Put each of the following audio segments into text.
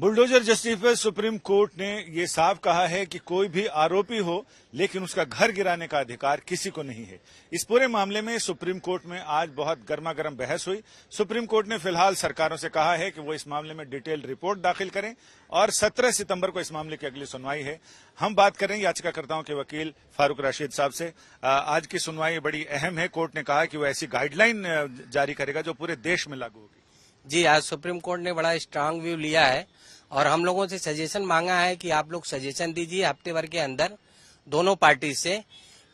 Bulldozer justice पर supreme court ने ये साफ कहा है कि कोई भी आरोपी हो लेकिन उसका घर गिराने का अधिकार किसी को नहीं है। इस पूरे मामले में सुप्रीम कोर्ट में आज बहुत गर्मागर्म बहस हुई। सुप्रीम कोर्ट ने फिलहाल सरकारों से कहा है कि वो इस मामले में डिटेल्ड रिपोर्ट दाखिल करें और 17 सितंबर को इस मामले की अगली सुनवाई है। हम बात करें याचिकाकर्ताओं के वकील फारूक राशिद साहब से। आज की सुनवाई बड़ी अहम है। कोर्ट ने कहा कि वो ऐसी गाइडलाइन जारी करेगा जो पूरे देश में लागू होगी। जी, आज सुप्रीम कोर्ट ने बड़ा स्ट्रांग व्यू लिया है और हम लोगों से सजेशन मांगा है कि आप लोग सजेशन दीजिए हफ्ते भर के अंदर दोनों पार्टी से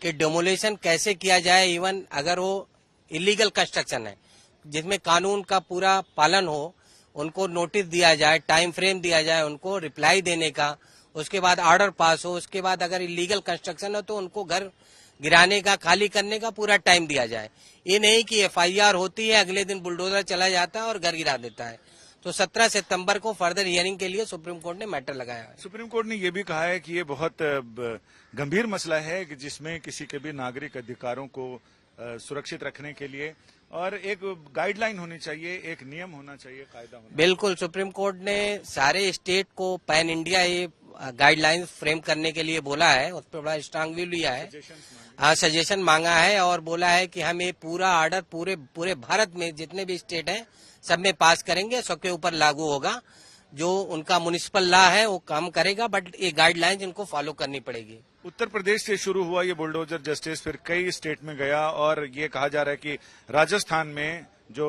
कि डेमोलेशन कैसे किया जाए। इवन अगर वो इलीगल कंस्ट्रक्शन है जिसमें कानून का पूरा पालन हो, उनको नोटिस दिया जाए, टाइम फ्रेम दिया जाए उनको रिप्लाई देने का, उसके बाद ऑर्डर पास हो, उसके बाद अगर इलीगल कंस्ट्रक्शन हो तो उनको घर गिराने का, खाली करने का पूरा टाइम दिया जाए। ये नहीं कि एफआईआर होती है, अगले दिन बुलडोजर चला जाता है और घर गिरा देता है। तो 17 सितंबर को फर्दर हियरिंग के लिए सुप्रीम कोर्ट ने मैटर लगाया है। सुप्रीम कोर्ट ने यह भी कहा है कि ये बहुत गंभीर मसला है कि जिसमें किसी के भी नागरिक अधिकारों को सुरक्षित रखने के लिए और एक गाइडलाइन होनी चाहिए, एक नियम होना चाहिए, कायदा होना। बिल्कुल, सुप्रीम कोर्ट ने सारे स्टेट को पैन इंडिया ये गाइडलाइंस फ्रेम करने के लिए बोला है, उस पर बड़ा स्ट्रांग व्यू लिया है, सजेशन मांगा है और बोला है कि हम ये पूरा ऑर्डर पूरे भारत में जितने भी स्टेट हैं सब में पास करेंगे, सबके ऊपर लागू होगा। जो उनका म्युनिसिपल लॉ है वो काम करेगा, बट ये गाइडलाइंस इनको फॉलो करनी पड़ेगी। उत्तर प्रदेश से शुरू हुआ ये बुलडोजर जस्टिस फिर कई स्टेट में गया और ये कहा जा रहा है कि राजस्थान में जो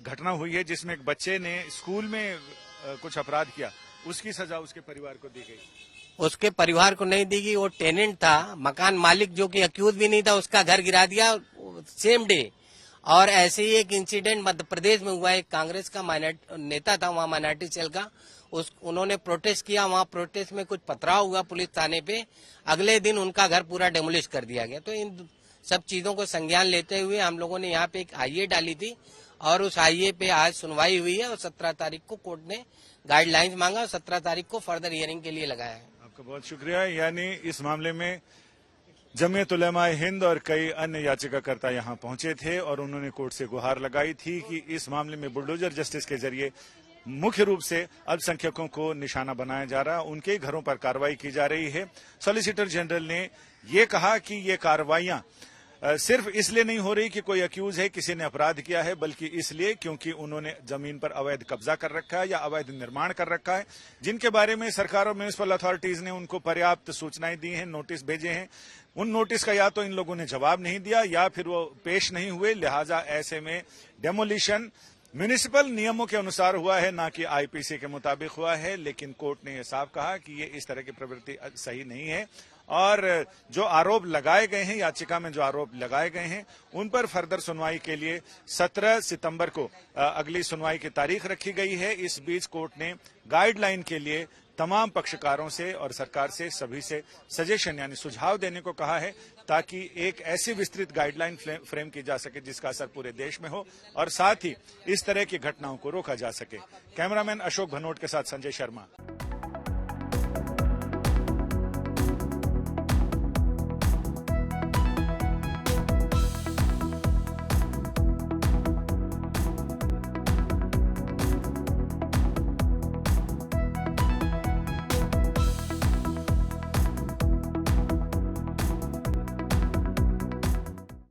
घटना हुई है जिसमें एक बच्चे ने स्कूल में कुछ अपराध किया, उसकी सजा उसके परिवार को दी गई। उसके परिवार को नहीं दी गई, वो टेनेंट था, मकान मालिक जो कि अक्यूज भी नहीं था, उसका घर गिरा दिया सेम डे। और ऐसे ही एक इंसिडेंट मध्य प्रदेश में हुआ, एक कांग्रेस का नेता था वहाँ माइनॉरिटी सेल का, उन्होंने प्रोटेस्ट किया, वहाँ प्रोटेस्ट में कुछ पथराव हुआ पुलिस थाने पे, अगले दिन उनका घर पूरा डेमोलिश कर दिया गया। तो इन सब चीजों को संज्ञान लेते हुए हम लोगों ने यहाँ पे एक आईए डाली थी और उस आईए पे आज सुनवाई हुई है और 17 तारीख को कोर्ट ने गाइडलाइंस मांगा और 17 तारीख को फर्दर हियरिंग के लिए लगाया है। आपका बहुत शुक्रिया। यानी इस मामले में जमीयत उलेमा हिंद और कई अन्य याचिकाकर्ता यहां पहुंचे थे और उन्होंने कोर्ट से गुहार लगाई थी कि इस मामले में बुलडोजर जस्टिस के जरिए मुख्य रूप से अल्पसंख्यकों को निशाना बनाया जा रहा है, उनके घरों पर कार्रवाई की जा रही है। सॉलिसिटर जनरल ने ये कहा कि ये कार्रवाइयां सिर्फ इसलिए नहीं हो रही कि कोई अक्यूज है, किसी ने अपराध किया है, बल्कि इसलिए क्योंकि उन्होंने जमीन पर अवैध कब्जा कर रखा है या अवैध निर्माण कर रखा है, जिनके बारे में सरकार और म्युनिसिपल अथॉरिटीज ने उनको पर्याप्त सूचनाएं दी हैं, नोटिस भेजे हैं। उन नोटिस का या तो इन लोगों ने जवाब नहीं दिया या फिर वो पेश नहीं हुए, लिहाजा ऐसे में डेमोलिशन म्युनिसिपल नियमों के अनुसार हुआ है, ना कि आईपीसी के मुताबिक हुआ है। लेकिन कोर्ट ने यह साफ कहा कि ये इस तरह की प्रवृत्ति सही नहीं है और जो आरोप लगाए गए हैं, याचिका में जो आरोप लगाए गए हैं, उन पर फर्दर सुनवाई के लिए 17 सितंबर को अगली सुनवाई की तारीख रखी गई है। इस बीच कोर्ट ने गाइडलाइन के लिए तमाम पक्षकारों से और सरकार से सभी से सजेशन यानी सुझाव देने को कहा है ताकि एक ऐसी विस्तृत गाइडलाइन फ्रेम की जा सके जिसका असर पूरे देश में हो और साथ ही इस तरह की घटनाओं को रोका जा सके। कैमरामैन अशोक भनोट के साथ संजय शर्मा।